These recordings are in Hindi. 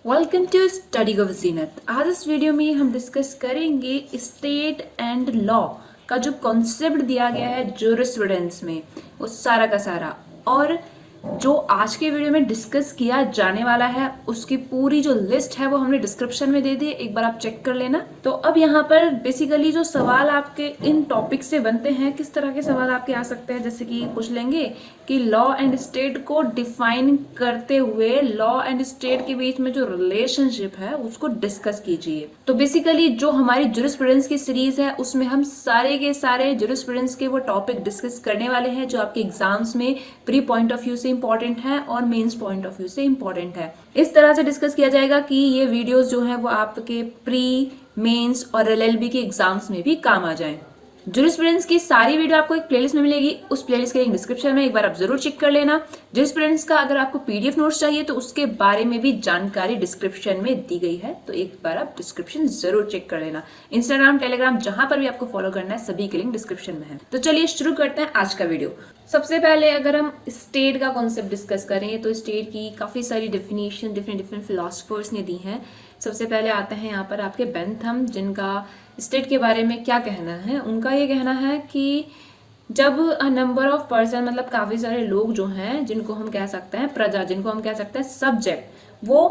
वेलकम टू स्टडी गो जीनत। आज इस वीडियो में हम डिस्कस करेंगे स्टेट एंड लॉ का जो कॉन्सेप्ट दिया गया है ज्यूरिस्प्रूडेंस में, वो सारा का सारा, और जो आज के वीडियो में डिस्कस किया जाने वाला है उसकी पूरी जो लिस्ट है वो हमने डिस्क्रिप्शन में दे दी, एक बार आप चेक कर लेना। तो अब यहाँ पर बेसिकली जो सवाल आपके इन टॉपिक से बनते हैं, किस तरह के सवाल आपके आ सकते हैं, जैसे कि पूछ लेंगे कि लॉ एंड स्टेट को डिफाइन करते हुए लॉ एंड स्टेट के बीच में जो रिलेशनशिप है उसको डिस्कस कीजिए। तो बेसिकली जो हमारी ज्यूरिस्प्रूडेंस की सीरीज है उसमें हम सारे के सारे ज्यूरिस्प्रूडेंस के वो टॉपिक डिस्कस करने वाले हैं जो आपके एग्जाम्स में प्री पॉइंट ऑफ व्यू से इंपॉर्टेंट है और मेंस पॉइंट ऑफ व्यू से इंपॉर्टेंट है। इस तरह से डिस्कस किया जाएगा कि ये वीडियोस जो है वो आपके प्री, मेंस और एलएलबी के एग्जाम्स में भी काम आ जाएं। ज्यूरिस्प्रूडेंस की सारी वीडियो आपको एक प्लेलिस्ट में मिलेगी, उस प्लेलिस्ट के लिंक डिस्क्रिप्शन में, एक बार आप जरूर चेक कर लेना। ज्यूरिस्प्रूडेंस का अगर आपको पीडीएफ नोट्स चाहिए तो उसके बारे में भी जानकारी डिस्क्रिप्शन में दी गई है, तो एक बार आप डिस्क्रिप्शन जरूर चेक कर लेना। इंस्टाग्राम, टेलीग्राम, जहां पर भी आपको फॉलो करना है सभी के लिंक डिस्क्रिप्शन में है। तो चलिए शुरू करते हैं आज का वीडियो। सबसे पहले अगर हम स्टेट का कॉन्सेप्ट डिस्कस करें तो स्टेट की काफी सारी डेफिनेशन डिफरेंट फिलोसफर्स ने दी हैं। सबसे पहले आते हैं यहाँ पर आपके बेंथम, जिनका स्टेट के बारे में क्या कहना है। उनका ये कहना है कि जब नंबर ऑफ पर्सन, मतलब काफी सारे लोग जो हैं, जिनको हम कह सकते हैं प्रजा, जिनको हम कह सकते हैं सब्जेक्ट, वो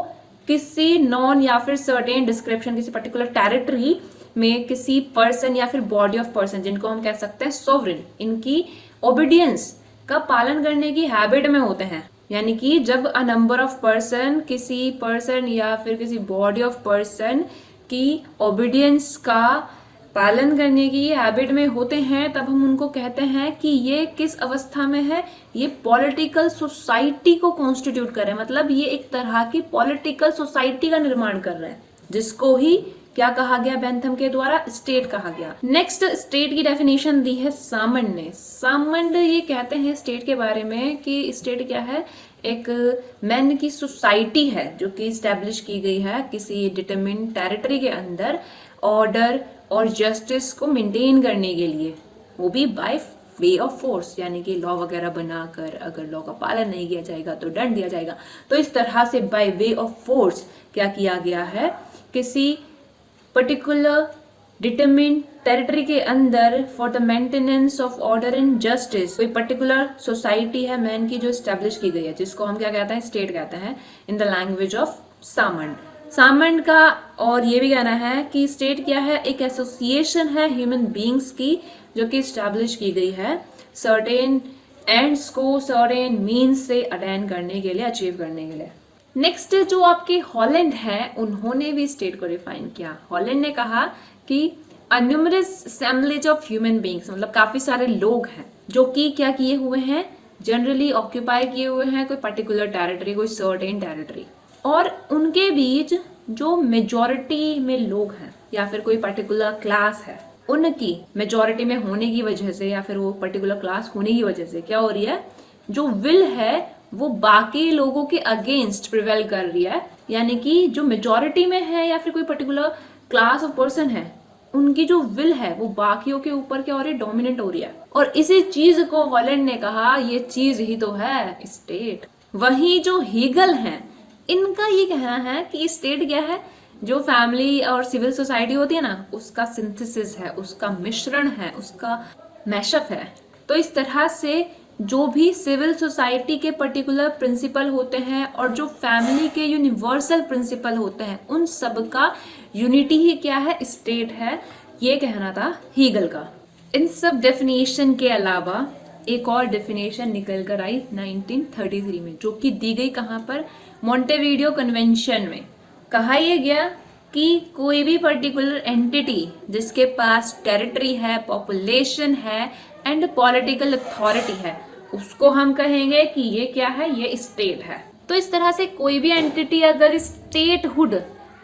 किसी नॉन या फिर सर्टेन डिस्क्रिप्शन, किसी पर्टिकुलर टेरिटरी में किसी पर्सन या फिर बॉडी ऑफ पर्सन, जिनको हम कह सकते हैं सोवरेन, इनकी ओबीडियंस का पालन करने की हैबिट में होते हैं। यानी कि जब अ नंबर ऑफ पर्सन किसी पर्सन या फिर किसी बॉडी ऑफ पर्सन की ओबीडियंस का पालन करने की हैबिट में होते हैं, तब हम उनको कहते हैं कि ये किस अवस्था में है, ये पॉलिटिकल सोसाइटी को कॉन्स्टिट्यूट कर रहे हैं, मतलब ये एक तरह की पॉलिटिकल सोसाइटी का निर्माण कर रहे हैं, जिसको ही क्या कहा गया बेंथम के द्वारा, स्टेट कहा गया। नेक्स्ट, स्टेट की डेफिनेशन दी है सामंड ने। सामंड ये कहते हैं स्टेट के बारे में कि स्टेट क्या है, एक मैन की सोसाइटी है जो कि स्टैब्लिश की गई है किसी डिटरमिन्ड टेरिटरी के अंदर ऑर्डर और जस्टिस को मेंटेन करने के लिए, वो भी बाय वे ऑफ फोर्स, यानी कि लॉ वगैरह बनाकर अगर लॉ का पालन नहीं किया जाएगा तो दंड दिया जाएगा। तो इस तरह से बाय वे ऑफ फोर्स क्या किया गया है, किसी पर्टिकुलर डिटरमिन्ड टेरिटरी के अंदर for the maintenance of order and justice, कोई पर्टिकुलर सोसाइटी है मैन की जो स्टैब्लिश की गई है, जिसको हम क्या कहते हैं, स्टेट कहते हैं in the language of Salmond. Salmond का और ये भी कहना है कि स्टेट क्या है, एक एसोसिएशन है ह्यूमन बींग्स की जो कि स्टैब्लिश की गई है सर्टेन एंड्स को सर्टेन मीन्स से अटेन करने के लिए, अचीव करने के लिए। नेक्स्ट जो आपके हॉलैंड है, उन्होंने भी स्टेट को डिफाइन किया। हॉलैंड ने कहा कि a numerous assemblage of human beings, मतलब काफी सारे लोग हैं जो कि क्या किए हुए हैं, जनरली ऑक्यूपाई किए हुए हैं कोई पर्टिकुलर टेरिटरी, कोई सर्टेन टेरिटरी, और उनके बीच जो मेजॉरिटी में लोग हैं या फिर कोई पर्टिकुलर क्लास है, उनकी मेजॉरिटी में होने की वजह से या फिर वो पर्टिकुलर क्लास होने की वजह से क्या हो रही है, जो विल है वो बाकी लोगों के अगेंस्ट प्रिवेल कर रही है। यानी कि जो मेजॉरिटी में है या फिर कोई पर्टिकुलर क्लास ऑफ पर्सन है, उनकी जो विल है वो बाकियों के ऊपर क्या हो रही है, डोमिनेट हो रही है। और इसी चीज को हॉलैंड ने कहा ये चीज ही तो है स्टेट। वहीं जो हीगल हैं, इनका ये कहना है कि स्टेट क्या है, जो फैमिली और सिविल सोसाइटी होती है ना, उसका सिंथेसिस है, उसका मिश्रण है, उसका मैशअप है। तो इस तरह से जो भी सिविल सोसाइटी के पर्टिकुलर प्रिंसिपल होते हैं और जो फैमिली के यूनिवर्सल प्रिंसिपल होते हैं, उन सब का यूनिटी ही क्या है, स्टेट है, ये कहना था हीगल का। इन सब डेफिनेशन के अलावा एक और डेफिनेशन निकल कर आई 1933 में, जो कि दी गई कहाँ पर, मॉन्टेविडियो कन्वेंशन में। कहा यह गया कि कोई भी पर्टिकुलर एंटिटी जिसके पास टेरिटरी है, पॉपुलेशन है एंड पॉलिटिकल अथॉरिटी है, उसको हम कहेंगे कि ये क्या है, ये स्टेट है। तो इस तरह से कोई भी एंटिटी अगर स्टेटहुड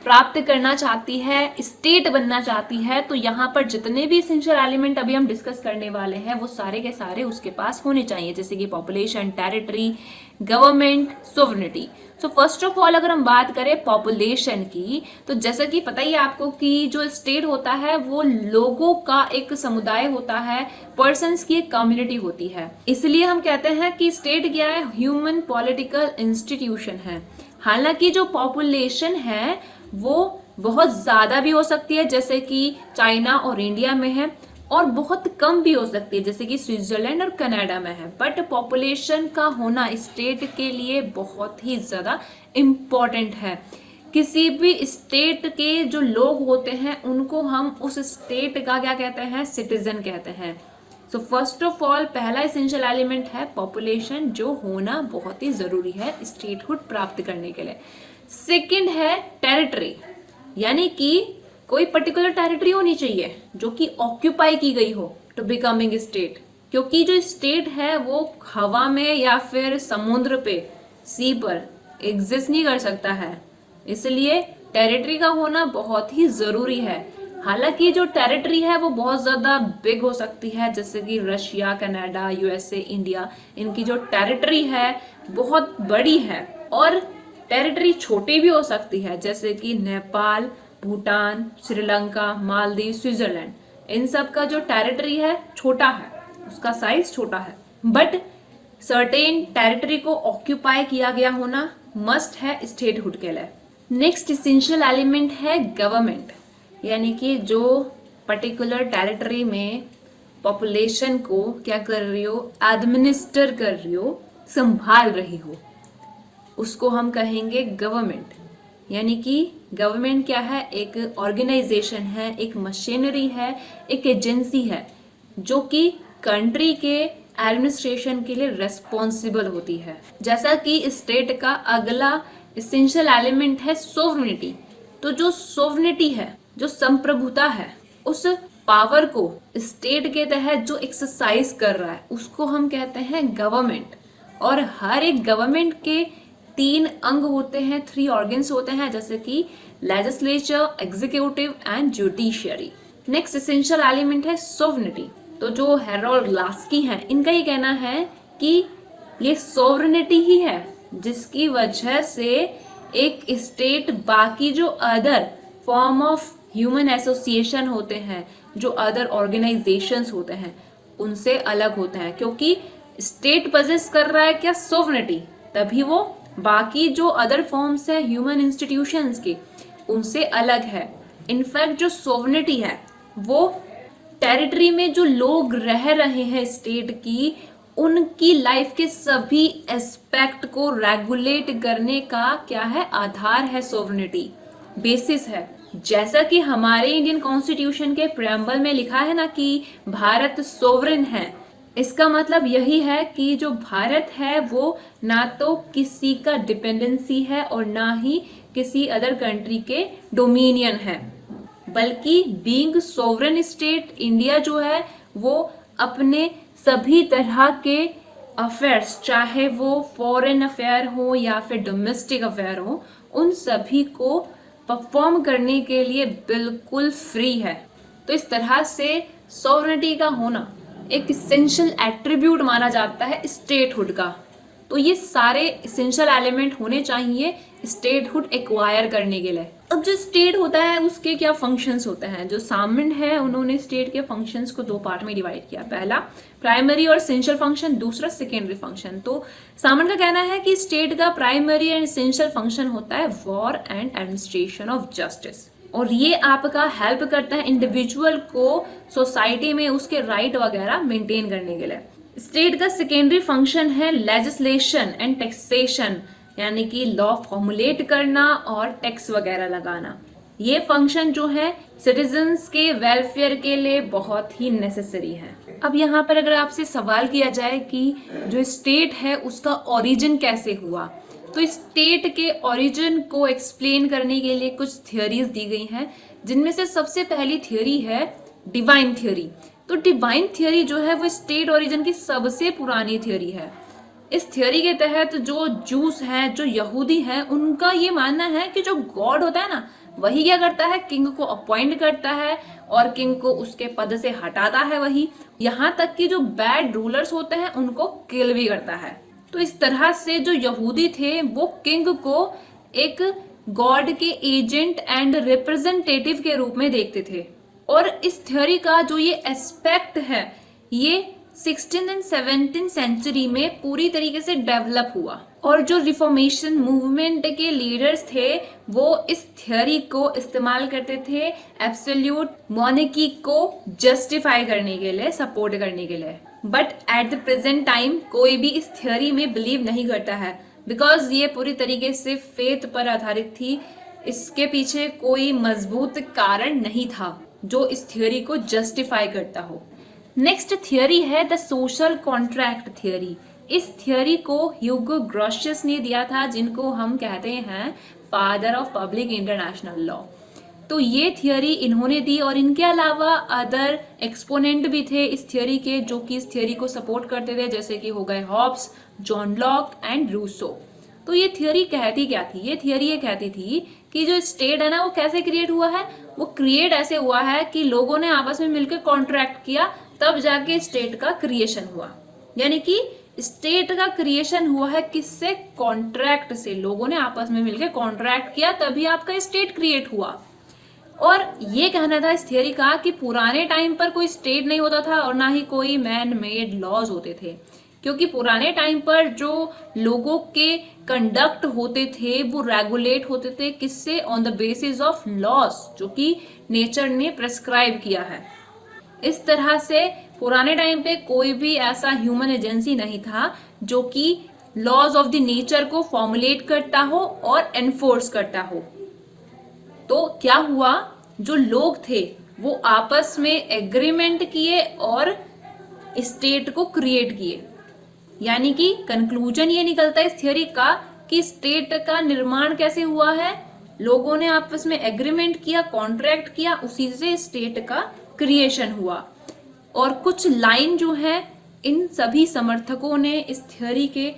प्राप्त करना चाहती है, स्टेट बनना चाहती है, तो यहाँ पर जितने भी एसेंशियल एलिमेंट अभी हम डिस्कस करने वाले हैं वो सारे के सारे उसके पास होने चाहिए, जैसे कि population, territory, government, sovereignty. So first of all अगर हम बात करें पॉपुलेशन की, तो जैसा कि पता ही है आपको कि जो स्टेट होता है वो लोगों का एक समुदाय होता है, पर्सन्स की एक कम्युनिटी होती है। इसलिए हम कहते हैं कि स्टेट क्या है, ह्यूमन पॉलिटिकल इंस्टीट्यूशन है। हालांकि जो पॉपुलेशन है वो बहुत ज़्यादा भी हो सकती है जैसे कि चाइना और इंडिया में है, और बहुत कम भी हो सकती है जैसे कि स्विट्जरलैंड और कनाडा में है। बट पॉपुलेशन का होना स्टेट के लिए बहुत ही ज़्यादा इम्पॉर्टेंट है। किसी भी स्टेट के जो लोग होते हैं उनको हम उस स्टेट का क्या कहते हैं, सिटीजन कहते हैं। सो फर्स्ट ऑफ ऑल पहला एसेंशियल एलिमेंट है पॉपुलेशन, जो होना बहुत ही ज़रूरी है स्टेटहुड प्राप्त करने के लिए। सेकंड है टेरिटरी, यानी कि कोई पर्टिकुलर टेरिटरी होनी चाहिए जो कि ऑक्यूपाई की गई हो टू बिकमिंग स्टेट, क्योंकि जो स्टेट है वो हवा में या फिर समुद्र पे, सी पर एग्जिस्ट नहीं कर सकता है, इसलिए टेरिटरी का होना बहुत ही ज़रूरी है। हालांकि जो टेरिटरी है वो बहुत ज़्यादा बिग हो सकती है, जैसे कि रशिया, कनाडा, यूएसए, इंडिया, इनकी जो टेरिटरी है बहुत बड़ी है। और टेरिटरी छोटी भी हो सकती है जैसे कि नेपाल, भूटान, श्रीलंका, मालदीव, स्विट्जरलैंड, इन सब का जो टेरिटरी है छोटा है, उसका साइज छोटा है, बट सर्टेन टेरिटरी को ऑक्यूपाई किया गया होना मस्ट है स्टेटहुड के लिए। नेक्स्ट एसेंशियल एलिमेंट है गवर्नमेंट, यानी कि जो पर्टिकुलर टेरिटरी में पॉपुलेशन को क्या कर रही हो, एडमिनिस्टर कर रही हो, संभाल रही हो, उसको हम कहेंगे गवर्नमेंट। यानी कि गवर्नमेंट क्या है, एक ऑर्गेनाइजेशन है, एक मशीनरी है, एक एजेंसी है जो कि कंट्री के एडमिनिस्ट्रेशन के लिए रेस्पॉन्सिबल होती है। जैसा कि स्टेट का अगला एसेंशियल एलिमेंट है सोवरेनिटी। तो जो सोवरेनिटी है, जो संप्रभुता है, उस पावर को स्टेट के तहत जो एक्सरसाइज कर रहा है उसको हम कहते हैं गवर्नमेंट। और हर एक गवर्नमेंट के 3 अंग होते हैं, 3 ऑर्गन्स होते हैं, जैसे कि legislature, executive and judiciary. Next essential element है सोवरेनिटी। तो जो हैरोल्ड लास्की हैं, इनका ये कहना है कि ये सोवरेनिटी ही है जिसकी वजह से एक स्टेट बाकी जो other form of human association होते हैं, जो अदर ऑर्गेनाइजेशंस होते हैं, उनसे अलग होते हैं। क्योंकि स्टेट पजेस कर रहा है क्या, सोवरेनिटी, तभी वो बाकी जो अदर फॉर्म्स है ह्यूमन इंस्टीट्यूशंस के, उनसे अलग है। इनफैक्ट जो सोवरेनिटी है वो टेरिटरी में जो लोग रह रहे हैं स्टेट की, उनकी लाइफ के सभी एस्पेक्ट को रेगुलेट करने का क्या है, आधार है सोवरेनिटी, बेसिस है। जैसा कि हमारे इंडियन कॉन्स्टिट्यूशन के प्रेम्बल में लिखा है ना कि भारत सोवरेन है, इसका मतलब यही है कि जो भारत है वो ना तो किसी का डिपेंडेंसी है और ना ही किसी अदर कंट्री के डोमिनियन है, बल्कि बीइंग सोवरेन स्टेट इंडिया जो है वो अपने सभी तरह के अफेयर्स, चाहे वो फॉरेन अफेयर हो या फिर डोमेस्टिक अफेयर हो, उन सभी को परफॉर्म करने के लिए बिल्कुल फ्री है। तो इस तरह से सॉवरेनिटी का होना एक इसेंशियल एट्रीब्यूट माना जाता है स्टेटहुड का। तो ये सारे इसेंशियल एलिमेंट होने चाहिए स्टेटहुड एक्वायर करने के लिए। अब जो स्टेट होता है उसके क्या फंक्शंस होते हैं, जो सामन है उन्होंने स्टेट के फंक्शंस को 2 पार्ट में डिवाइड किया, पहला प्राइमरी और एसेंशियल फंक्शन, दूसरा सेकेंडरी फंक्शन। तो सामन का कहना है कि स्टेट का प्राइमरी एंड एसेंशियल फंक्शन होता है war and administration of justice, और ये आपका हेल्प करता है इंडिविजुअल को सोसाइटी में उसके राइट वगैरह मेंटेन करने के लिए। स्टेट का सेकेंडरी फंक्शन है लेजिस्लेशन एंड टैक्सेशन, यानी कि लॉ फॉर्मुलेट करना और टैक्स वगैरह लगाना। ये फंक्शन जो है सिटीजन्स के वेलफेयर के लिए बहुत ही नेसेसरी है। अब यहाँ पर अगर आपसे सवाल किया जाए कि जो स्टेट है उसका ओरिजिन कैसे हुआ, तो स्टेट के ओरिजिन को एक्सप्लेन करने के लिए कुछ थियोरीज दी गई हैं, जिनमें से सबसे पहली थियोरी है डिवाइन थियोरी। तो डिवाइन थियोरी जो है वो स्टेट ओरिजिन की सबसे पुरानी थियोरी है। इस थियोरी के तहत जो जूस हैं, जो यहूदी हैं, उनका ये मानना है कि जो गॉड होता है ना, वही क्या करता है, किंग को अपॉइंट करता है और किंग को उसके पद से हटाता है वही, यहाँ तक कि जो बैड रूलर्स होते हैं उनको किल भी करता है। तो इस तरह से जो यहूदी थे वो किंग को एक गॉड के एजेंट एंड रिप्रेजेंटेटिव के रूप में देखते थे। और इस थ्योरी का जो ये एस्पेक्ट है ये 16th एंड 17th सेंचुरी में पूरी तरीके से डेवलप हुआ। और जो रिफॉर्मेशन मूवमेंट के लीडर्स थे वो इस थ्योरी को इस्तेमाल करते थे एब्सोल्यूट मॉर्निकी को जस्टिफाई करने के लिए, सपोर्ट करने के लिए। But at the present time कोई भी इस थ्योरी में बिलीव नहीं करता है, बिकॉज ये पूरी तरीके से फेथ पर आधारित थी। इसके पीछे कोई मजबूत कारण नहीं था जो इस थ्योरी को जस्टिफाई करता हो। नेक्स्ट थ्योरी है द सोशल कॉन्ट्रैक्ट थ्योरी। इस थ्योरी को ह्यूगो ग्रोशियस ने दिया था, जिनको हम कहते हैं father of public international law. तो ये थ्योरी इन्होंने दी, और इनके अलावा अदर एक्सपोनेंट भी थे इस थ्योरी के जो कि इस थ्योरी को सपोर्ट करते थे, जैसे कि हो गए Hobbes, John Locke and Rousseau. तो ये थ्योरी कहती क्या थी? ये थ्योरी ये कहती थी कि जो स्टेट है ना वो कैसे क्रिएट हुआ है। वो क्रिएट ऐसे हुआ है कि लोगों ने आपस में मिलकर कॉन्ट्रैक्ट किया, तब जाके स्टेट का क्रिएशन हुआ। यानी कि स्टेट का क्रिएशन हुआ है किससे? कॉन्ट्रैक्ट से। लोगों ने आपस में मिलकर कॉन्ट्रैक्ट किया, तभी आपका स्टेट क्रिएट हुआ। और ये कहना था इस थियरी का कि पुराने टाइम पर कोई स्टेट नहीं होता था और ना ही कोई मैन मेड लॉज होते थे, क्योंकि पुराने टाइम पर जो लोगों के कंडक्ट होते थे वो रेगुलेट होते थे किससे? On the basis of laws, जो कि नेचर ने प्रेस्क्राइब किया है। इस तरह से पुराने टाइम पे कोई भी ऐसा ह्यूमन एजेंसी नहीं था जो कि लॉज ऑफ द नेचर को फॉर्मुलेट करता हो और एनफोर्स करता हो। तो क्या हुआ, जो लोग थे वो आपस में एग्रीमेंट किए और स्टेट को क्रिएट किए। यानी कि कंक्लूजन ये निकलता है इस थ्योरी का कि स्टेट का निर्माण कैसे हुआ है? लोगों ने आपस में एग्रीमेंट किया, कॉन्ट्रैक्ट किया, उसी से स्टेट का क्रिएशन हुआ। और कुछ लाइन जो है इन सभी समर्थकों ने इस थ्योरी के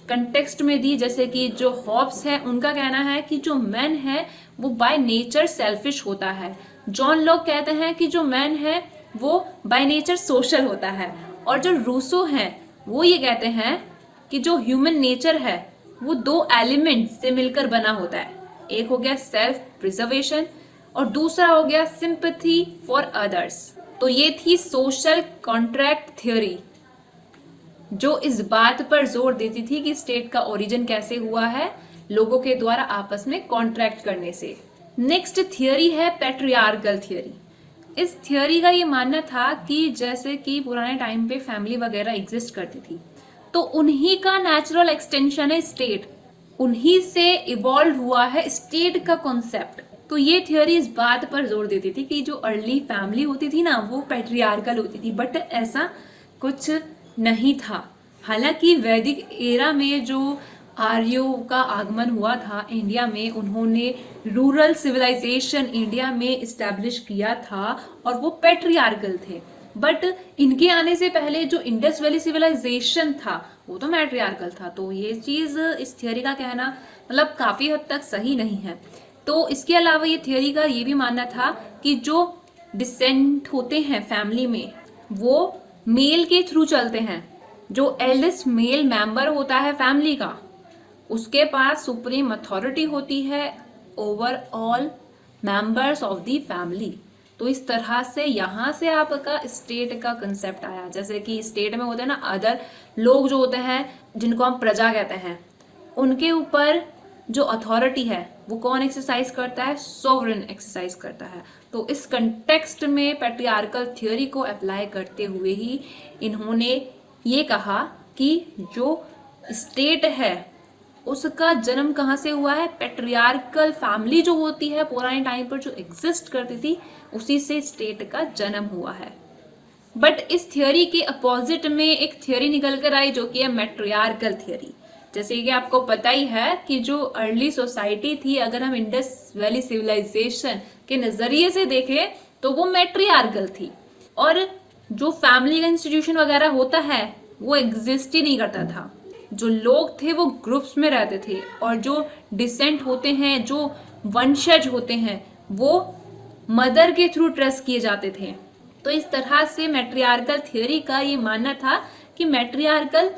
कंटेक्स्ट में दी, जैसे कि जो हॉब्स है उनका कहना है कि जो मैन है वो बाय नेचर सेल्फिश होता है। जॉन लॉक कहते हैं कि जो मैन है वो बाय नेचर सोशल होता है। और जो रूसो हैं वो ये कहते हैं कि जो ह्यूमन नेचर है वो दो एलिमेंट से मिलकर बना होता है। एक हो गया सेल्फ प्रिजर्वेशन और दूसरा हो गया सिंपैथी फॉर अदर्स। तो ये थी सोशल कॉन्ट्रैक्ट थ्योरी, जो इस बात पर जोर देती थी कि स्टेट का ओरिजिन कैसे हुआ है, लोगों के द्वारा आपस में कॉन्ट्रैक्ट करने से। नेक्स्ट थ्योरी है पैट्रियार्कल थ्योरी। इस थ्योरी का ये मानना था कि जैसे कि पुराने टाइम पे फैमिली वगैरह एग्जिस्ट करती थी, तो उन्हीं का नेचुरल एक्सटेंशन है स्टेट, उन्हीं से इवॉल्व हुआ है स्टेट का कॉन्सेप्ट। तो ये थ्योरी इस बात पर जोर देती थी कि जो अर्ली फैमिली होती थी ना वो पैट्रियार्कल होती थी, बट ऐसा कुछ नहीं था। हालांकि वैदिक एरा में जो आर्यों का आगमन हुआ था इंडिया में, उन्होंने रूरल सिविलाइजेशन इंडिया में इस्टेब्लिश किया था और वो पैट्रियार्कल थे। बट इनके आने से पहले जो इंडस वैली सिविलाइजेशन था वो तो मैट्रियार्कल था। तो ये चीज इस थियोरी का कहना मतलब काफी हद तक सही नहीं है। तो इसके अलावा ये थियोरी का ये भी मानना था कि जो डिसेंट होते हैं फैमिली में वो मेल के थ्रू चलते हैं। जो एल्डेस्ट मेल मेंबर होता है फैमिली का, उसके पास सुप्रीम अथॉरिटी होती है over all members of the family. तो इस तरह से यहाँ से आपका स्टेट का कंसेप्ट आया। जैसे कि स्टेट में होते हैं ना अदर लोग जो होते हैं जिनको हम प्रजा कहते हैं, उनके ऊपर जो अथॉरिटी है वो कौन एक्सरसाइज करता है? सोवरेन एक्सरसाइज करता है। तो इस कंटेक्स्ट में पैट्रियार्कल थ्योरी को अप्लाई करते हुए ही इन्होंने ये कहा कि जो स्टेट है उसका जन्म कहाँ से हुआ है? पैट्रियार्कल फैमिली जो होती है पुराने टाइम पर जो एग्जिस्ट करती थी उसी से स्टेट का जन्म हुआ है। बट इस थ्योरी के अपोजिट में एक थ्योरी निकल कर आई जो कि है मैट्रियार्कल थ्योरी। जैसे कि आपको पता ही है कि जो अर्ली सोसाइटी थी, अगर हम इंडस वैली सिविलाइजेशन के नजरिए से देखें तो वो मैट्रियार्कल थी, और जो फैमिली का इंस्टीट्यूशन वगैरह होता है वो एग्जिस्ट ही नहीं करता था। जो लोग थे वो ग्रुप्स में रहते थे, और जो डिसेंट होते हैं, जो वंशज होते हैं, वो मदर के थ्रू ट्रेस किए जाते थे। तो इस तरह से मैट्रियार्कल थ्योरी का ये मानना था कि मैट्रियार्कल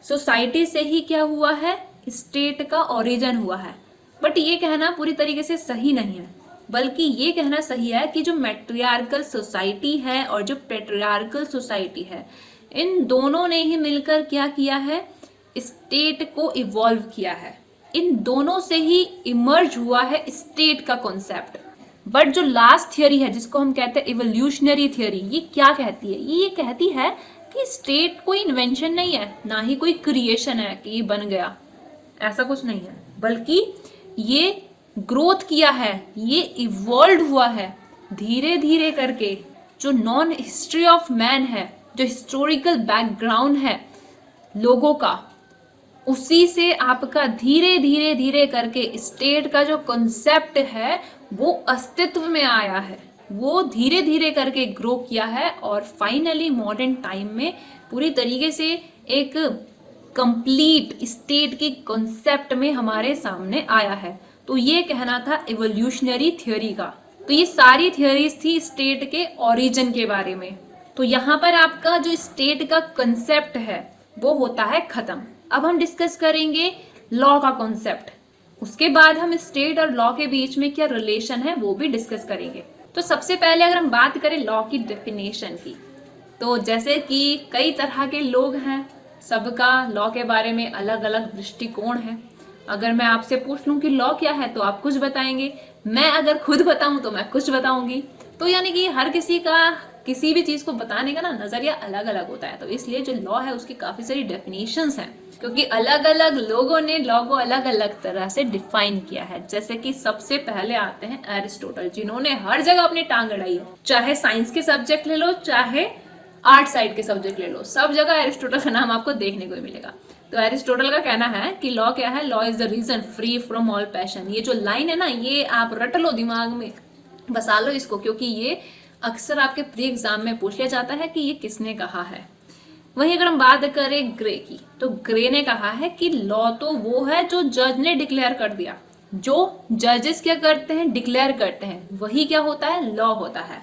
सोसाइटी से ही क्या हुआ है? स्टेट का ओरिजिन हुआ है। बट ये कहना पूरी तरीके से सही नहीं है, बल्कि ये कहना सही है कि जो मैट्रियार्कल सोसाइटी है और जो पैट्रियार्कल सोसाइटी है, इन दोनों ने ही मिलकर क्या किया है? स्टेट को इवॉल्व किया है। इन दोनों से ही इमर्ज हुआ है स्टेट का कॉन्सेप्ट। बट जो लास्ट थियोरी है जिसको हम कहते हैं इवोल्यूशनरी थियोरी, ये क्या कहती है? ये कहती है कि स्टेट कोई इन्वेंशन नहीं है, ना ही कोई क्रिएशन है कि ये बन गया, ऐसा कुछ नहीं है, बल्कि ये ग्रोथ किया है, ये इवॉल्व हुआ है धीरे धीरे करके। जो नॉन हिस्ट्री ऑफ मैन है, जो हिस्टोरिकल बैकग्राउंड है लोगों का, उसी से आपका धीरे धीरे धीरे करके स्टेट का जो कॉन्सेप्ट है वो अस्तित्व में आया है, वो धीरे धीरे करके ग्रो किया है और फाइनली मॉडर्न टाइम में पूरी तरीके से एक कंप्लीट स्टेट की कॉन्सेप्ट में हमारे सामने आया है। तो ये कहना था इवोल्यूशनरी थ्योरी का। तो ये सारी थ्योरीज थी स्टेट के ओरिजिन के बारे में। तो यहाँ पर आपका जो स्टेट का कंसेप्ट है वो होता है खत्म। अब हम डिस्कस करेंगे लॉ का कॉन्सेप्ट, उसके बाद हम स्टेट और लॉ के बीच में क्या रिलेशन है वो भी डिस्कस करेंगे। तो सबसे पहले अगर हम बात करें लॉ की डेफिनेशन की, तो जैसे कि कई तरह के लोग हैं, सबका लॉ के बारे में अलग अलग दृष्टिकोण है। अगर मैं आपसे पूछ लूं कि लॉ क्या है तो आप कुछ बताएंगे, मैं अगर खुद बताऊं तो मैं कुछ बताऊंगी। तो यानी कि हर किसी का किसी भी चीज को बताने का ना नजरिया अलग अलग होता है। तो इसलिए जो लॉ है उसकी काफी सारी डेफिनेशंस हैं, क्योंकि अलग अलग लोगों ने लॉ को अलग अलग तरह से डिफाइन किया है। जैसे कि सबसे पहले आते हैं एरिस्टोटल, जिन्होंने हर जगह अपनी टांग अड़ाई है। चाहे साइंस के सब्जेक्ट ले लो, चाहे आर्ट साइड के सब्जेक्ट ले लो, सब जगह एरिस्टोटल का नाम आपको देखने को मिलेगा। तो एरिस्टोटल का कहना है कि लॉ क्या है? Law is the reason free from all passion. ये जो लाइन है ना, ये आप रट लो, दिमाग में बसा लो इसको, क्योंकि ये अक्सर आपके प्री एग्जाम में पूछ लिया जाता है कि ये किसने कहा है। वहीं अगर हम बात करें ग्रे की, तो ग्रे ने कहा है कि लॉ तो वो है जो जज ने डिक्लेयर कर दिया। जो जजेस क्या करते हैं? डिक्लेयर करते हैं, वही क्या होता है? लॉ होता है।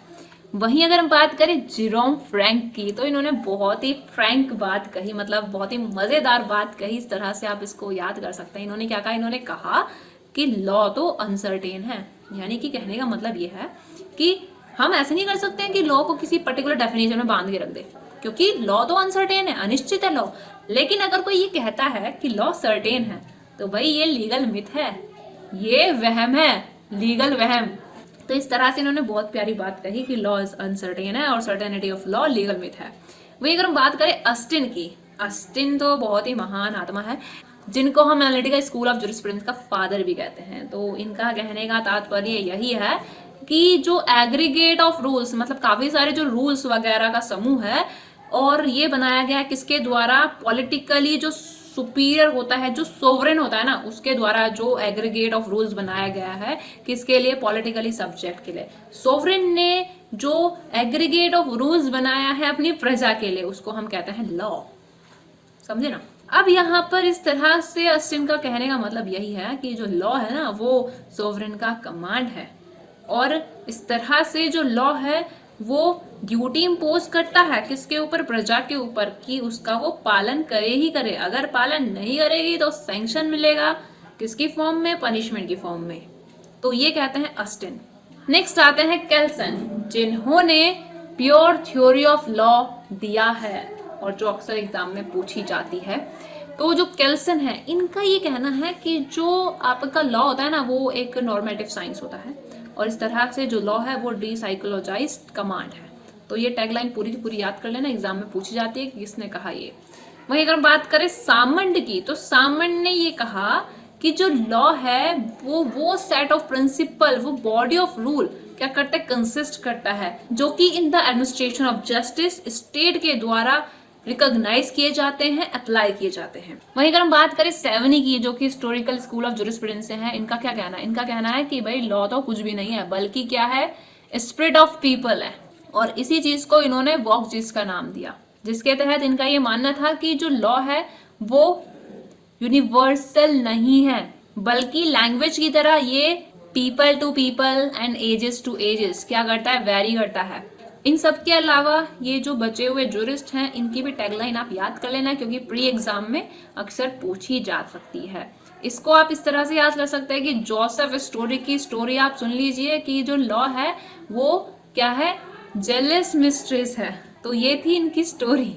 वहीं अगर हम बात करें जेरोम फ्रैंक की, तो इन्होंने बहुत ही फ्रैंक बात कही, मतलब बहुत ही मजेदार बात कही। इस तरह से आप इसको याद कर सकते हैं। इन्होंने क्या कहा? इन्होंने कहा कि लॉ तो अनसर्टेन है। यानी कि कहने का मतलब ये है कि हम ऐसे नहीं कर सकते हैं कि लॉ को किसी पर्टिकुलर डेफिनेशन में बांध के रख दे, क्योंकि लॉ तो अनसर्टेन है, अनिश्चित है लॉ। लेकिन अगर कोई ये कहता है कि लॉ सर्टेन है, तो भाई ये लीगल मिथ है, ये वहम है, लीगल वहम। तो इस तरह से इन्होंने बहुत प्यारी बात कही कि लॉ इज अनसर्टेन है और certainty of law legal myth है। वही अगर हम बात करें अस्टिन की, अस्टिन तो बहुत ही महान आत्मा है, जिनको हम एनालिटिकल स्कूल ऑफ जूरिस्प्रूडेंस का फादर भी कहते हैं। तो इनका कहने का तात्पर्य यही है कि जो एग्रीगेट ऑफ रूल्स, मतलब काफी सारे जो रूल्स वगैरह का समूह है, और ये बनाया गया है किसके द्वारा? पॉलिटिकली जो सुपीरियर होता है, जो सोवरेन होता है ना, उसके द्वारा जो एग्रीगेट ऑफ रूल्स बनाया गया है। किसके लिए? पॉलिटिकली सब्जेक्ट के लिए। सोवरेन ने जो एग्रीगेट ऑफ रूल्स बनाया है अपनी प्रजा के लिए, उसको हम कहते हैं लॉ। समझे ना? अब यहाँ पर इस तरह से अस्टिन का कहने का मतलब यही है कि जो लॉ है ना, वो सोवरेन का कमांड है, और इस तरह से जो लॉ है वो ड्यूटी इम्पोज करता है किसके ऊपर? प्रजा के ऊपर, कि उसका वो पालन करे ही करे। अगर पालन नहीं करेगी तो सैंक्शन मिलेगा, किसकी फॉर्म में? पनिशमेंट की फॉर्म में। तो ये कहते हैं अस्टिन। नेक्स्ट आते हैं केल्सन, जिन्होंने प्योर थ्योरी ऑफ लॉ दिया है और जो अक्सर एग्जाम में पूछी जाती है। तो जो केल्सन है, इनका ये कहना है कि जो आपका लॉ होता है ना, वो एक नॉर्मेटिव साइंस होता है, और इस तरह से जो लॉ है वो डीसाइकोलॉजाइज्ड कमांड है। तो ये टैगलाइन पूरी की पूरी याद कर लेना, एग्जाम में पूछी जाती है कि किसने कहा ये। वहीं अगर बात करें सामंड की, तो सामंड ने ये कहा कि जो लॉ है वो सेट ऑफ प्रिंसिपल, वो बॉडी ऑफ रूल क्या करता है? कंसिस्ट करता है, जो कि in the administration of justice state के द्वारा रिकॉग्नाइज किए जाते हैं, अप्लाई किए जाते हैं। वहीं अगर हम बात करें सेवनी की, जो कि हिस्टोरिकल स्कूल ऑफ जूरिस्प्रूडेंस से है, इनका क्या कहना है? इनका कहना है कि भाई लॉ तो कुछ भी नहीं है, बल्कि क्या है? स्पिरिट ऑफ पीपल है। और इसी चीज को इन्होंने वॉकजिस का नाम दिया, जिसके तहत इनका ये मानना था कि जो लॉ है वो यूनिवर्सल नहीं है, बल्कि लैंग्वेज की तरह ये people to people and ages to ages क्या करता है? वेरी करता है। इन सब के अलावा ये जो बचे हुए जूरिस्ट हैं, इनकी भी टैगलाइन आप याद कर लेना, क्योंकि प्री एग्जाम में अक्सर पूछी जा सकती है। इसको आप इस तरह से याद कर सकते हैं कि जोसेफ स्टोरी की स्टोरी आप सुन लीजिए कि जो लॉ है वो क्या है? जेलस मिस्ट्रेस है। तो ये थी इनकी स्टोरी।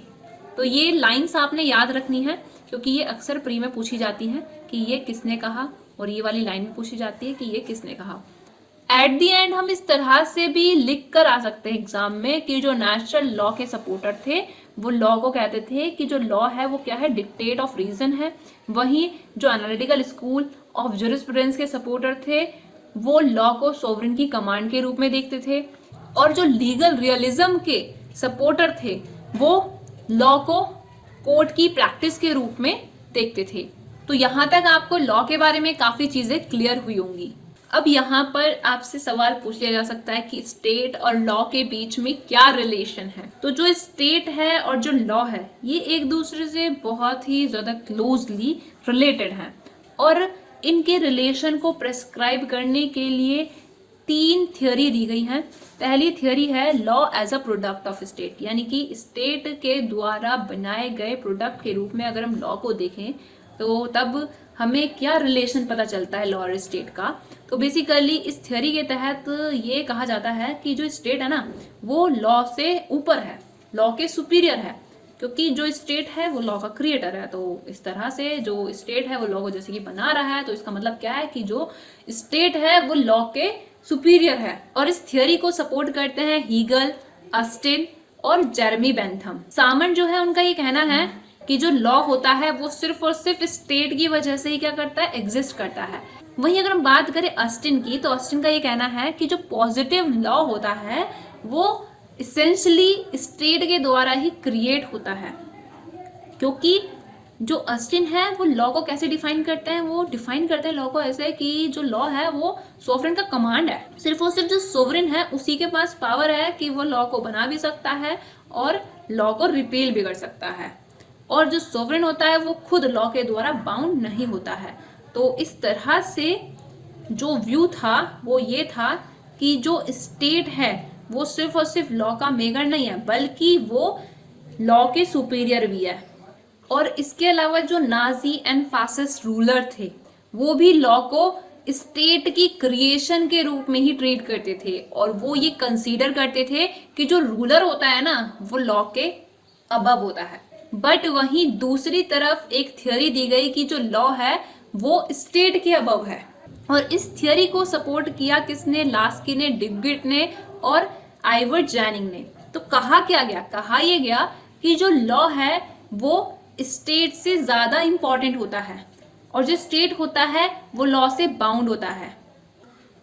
तो ये लाइंस आपने याद रखनी है, क्योंकि ये अक्सर प्री में पूछी जाती है कि ये किसने कहा, और ये वाली लाइन में पूछी जाती है कि ये किसने कहा। एट द एंड हम इस तरह से भी लिख कर आ सकते हैं एग्जाम में कि जो नेचुरल लॉ के सपोर्टर थे वो लॉ को कहते थे कि जो लॉ है वो क्या है, डिक्टेट ऑफ रीजन है। वहीं जो एनालिटिकल स्कूल ऑफ ज्यूरिस्प्रूडेंस के सपोर्टर थे वो लॉ को सोवरेन की कमांड के रूप में देखते थे, और जो लीगल रियलिज्म के सपोर्टर थे वो लॉ को कोर्ट की प्रैक्टिस के रूप में देखते थे। तो यहाँ तक आपको लॉ के बारे में काफी चीजें क्लियर हुई होंगी। अब यहाँ पर आपसे सवाल पूछ लिया जा सकता है कि स्टेट और लॉ के बीच में क्या रिलेशन है। तो जो स्टेट है और जो लॉ है ये एक दूसरे से बहुत ही ज्यादा क्लोजली रिलेटेड हैं, और इनके रिलेशन को प्रेस्क्राइब करने के लिए 3 थियोरी दी गई हैं। पहली थियोरी है law as a product of state, यानी कि स्टेट के द्वारा बनाए गए प्रोडक्ट के रूप में अगर हम लॉ को देखें तो तब हमें क्या रिलेशन पता चलता है लॉ और स्टेट का। तो बेसिकली इस थ्योरी के तहत ये कहा जाता है कि जो स्टेट है ना वो लॉ से ऊपर है, लॉ के सुपीरियर है, क्योंकि जो स्टेट है वो लॉ का क्रिएटर है। तो इस तरह से जो स्टेट है वो लॉ को जैसे कि बना रहा है, तो इसका मतलब क्या है कि जो स्टेट है वो लॉ के सुपीरियर है। और इस थ्योरी को सपोर्ट करते हैं हीगल, ऑस्टिन और जेरेमी बेंथम। सामन जो है उनका ये कहना है कि जो लॉ होता है वो सिर्फ और सिर्फ स्टेट की वजह से ही क्या करता है, एग्जिस्ट करता है। वहीं अगर हम बात करें ऑस्टिन की, तो ऑस्टिन का ये कहना है कि जो पॉजिटिव लॉ होता है वो इसेंशियली स्टेट के द्वारा ही क्रिएट होता है, क्योंकि जो ऑस्टिन है वो लॉ को कैसे डिफाइन करते हैं, वो डिफाइन करते हैं लॉ को ऐसे कि जो लॉ है वो सोवरेन का कमांड है। सिर्फ और सिर्फ जो सोवरेन है उसी के पास पावर है कि वो लॉ को बना भी सकता है और लॉ को रिपील भी कर सकता है, और जो सोवरेन होता है वो खुद लॉ के द्वारा बाउंड नहीं होता है। तो इस तरह से जो व्यू था वो ये था कि जो स्टेट है वो सिर्फ और सिर्फ लॉ का मेकर नहीं है, बल्कि वो लॉ के सुपीरियर भी है। और इसके अलावा जो नाजी एंड फासिस्ट रूलर थे वो भी लॉ को स्टेट की क्रिएशन के रूप में ही ट्रीट करते थे, और वो ये कंसीडर करते थे कि जो रूलर होता है ना वो लॉ के अबव होता है। बट वहीं दूसरी तरफ एक थ्योरी दी गई कि जो लॉ है वो स्टेट के अबव है, और इस थ्योरी को सपोर्ट किया किसने, लास्की ने, डिग्गिट ने और आइवर्ट जैनिंग ने। तो कहा क्या गया, कहा यह गया कि जो लॉ है वो स्टेट से ज्यादा इंपॉर्टेंट होता है, और जो स्टेट होता है वो लॉ से बाउंड होता है।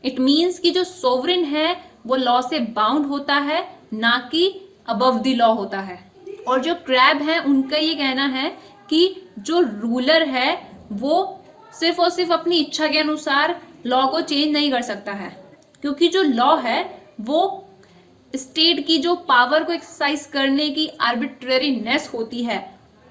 इट मीन्स कि जो सोवरेन है वो लॉ से बाउंड होता है, ना कि अबव द लॉ होता है। और जो क्रैब है उनका ये कहना है कि जो रूलर है वो सिर्फ और सिर्फ अपनी इच्छा के अनुसार लॉ को चेंज नहीं कर सकता है, क्योंकि जो लॉ है वो स्टेट की जो पावर को एक्सरसाइज करने की आर्बिट्रेरीनेस होती है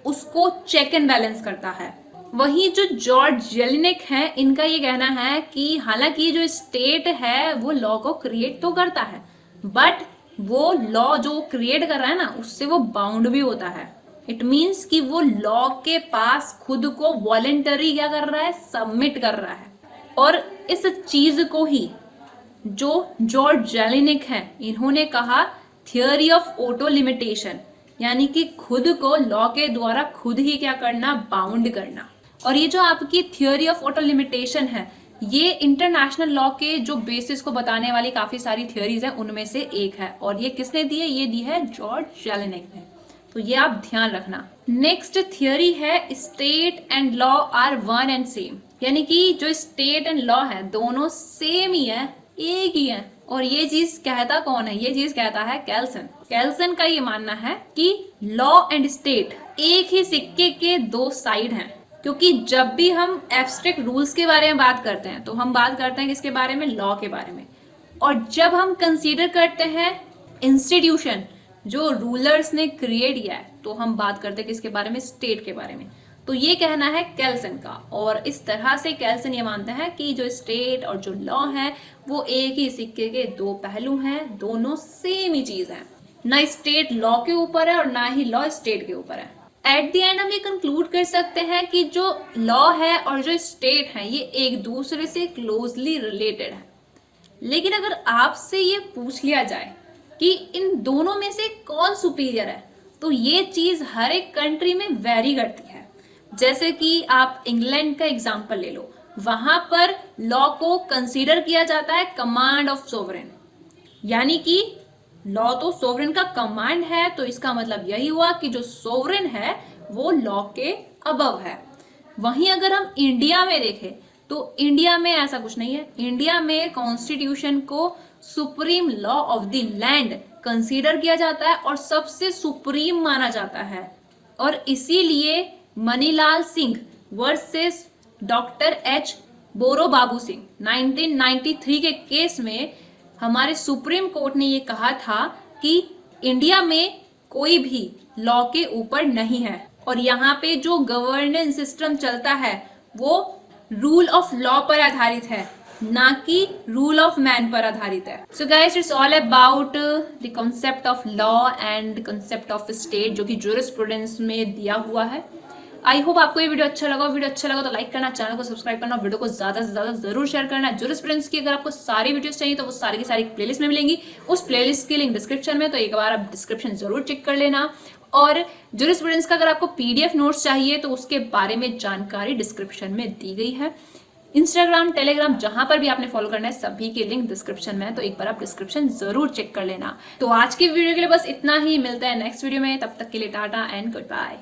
उसको चेक एंड बैलेंस करता है। वहीं जो जॉर्ज जेलिनेक है इनका ये कहना है कि हालांकि जो स्टेट है वो लॉ को क्रिएट तो करता है, बट वो लॉ जो क्रिएट कर रहा है ना उससे वो बाउंड भी होता है। इट मीन्स कि वो लॉ के पास खुद को वॉलेंटरी क्या कर रहा है, सबमिट कर रहा है। और इस चीज को ही जो जॉर्ज जेलिनेक है इन्होंने कहा थियोरी ऑफ ऑटो लिमिटेशन, यानी कि खुद को लॉ के द्वारा खुद ही क्या करना, बाउंड करना। और ये जो आपकी थियोरी ऑफ ऑटो लिमिटेशन है ये इंटरनेशनल लॉ के जो बेसिस को बताने वाली काफी सारी थियोरीज हैं उनमें से एक है, और ये किसने दी है, ये दी है जॉर्ज जेलिनेक ने। तो ये आप ध्यान रखना। नेक्स्ट थियोरी है state and law are one and same, यानी कि जो स्टेट एंड लॉ है दोनों सेम ही है, एक ही है। और ये चीज कहता कौन है, ये चीज कहता है कैल्सन। कैल्सन का ये मानना है कि लॉ एंड स्टेट एक ही सिक्के के दो साइड हैं, क्योंकि जब भी हम एब्स्ट्रैक्ट रूल्स के बारे में बात करते हैं तो हम बात करते हैं किसके बारे में, लॉ के बारे में। और जब हम कंसीडर करते हैं इंस्टीट्यूशन जो रूलर्स ने क्रिएट किया है तो हम बात करते हैं किसके बारे में, स्टेट के बारे में। तो ये कहना है कैल्सन का, और इस तरह से कैल्सन ये मानते हैं कि जो स्टेट और जो लॉ है वो एक ही सिक्के के दो पहलू हैं, दोनों सेम ही चीज है। ना स्टेट लॉ के ऊपर है और ना ही लॉ स्टेट के ऊपर है। एट द एंड हम ये कंक्लूड कर सकते हैं कि जो लॉ है और जो स्टेट है ये एक दूसरे से क्लोजली रिलेटेड है। लेकिन अगर आपसे ये पूछ लिया जाए कि इन दोनों में से कौन सुपीरियर है, तो ये चीज हर एक कंट्री में वेरी करती है। जैसे कि आप इंग्लैंड का एग्जाम्पल ले लो, वहां पर लॉ को कंसीडर किया जाता है कमांड ऑफ सोवरेन, यानी कि लॉ तो सोवरेन का कमांड है, तो इसका मतलब यही हुआ कि जो सोवरेन है वो लॉ के अबव है। वहीं अगर हम इंडिया में देखें तो इंडिया में ऐसा कुछ नहीं है। इंडिया में कॉन्स्टिट्यूशन को supreme law of the land consider किया जाता है और सबसे सुप्रीम माना जाता है। और इसीलिए Manilal Singh versus doctor H Boro Babu Singh 1993 के केस में हमारे सुप्रीम कोर्ट ने ये कहा था कि इंडिया में कोई भी लॉ के ऊपर नहीं है और यहाँ पे जो गवर्नेंस सिस्टम चलता है वो रूल ऑफ लॉ पर आधारित है, ना कि रूल ऑफ मैन पर आधारित है। So guys, it's all about the concept of law and concept of state, जो कि ज्यूरिस्प्रूडेंस में दिया हुआ है। आई होप आपको ये वीडियो अच्छा लगा। वीडियो अच्छा लगा तो लाइक करना, चैनल को सब्सक्राइब करना, वीडियो को ज्यादा से ज्यादा जरूर शेयर करना। ज्यूरिस्प्रूडेंस की अगर आपको सारी वीडियोस चाहिए तो वो सारी की सारी प्लेलिस्ट में मिलेंगी। उस प्लेलिस्ट की लिंक डिस्क्रिप्शन में, तो एक बार आप डिस्क्रिप्शन जरूर चेक कर लेना। और ज्यूरिस्प्रूडेंस का अगर आपको पीडीएफ नोट्स चाहिए तो उसके बारे में जानकारी डिस्क्रिप्शन में दी गई है। इंस्टाग्राम, टेलीग्राम, जहां पर भी आपने फॉलो करना है सभी की लिंक डिस्क्रिप्शन में है, तो एक बार आप डिस्क्रिप्शन जरूर चेक कर लेना। तो आज की वीडियो के लिए बस इतना ही, मिलता है नेक्स्ट वीडियो में, तब तक के लिए टाटा एंड गुड बाय।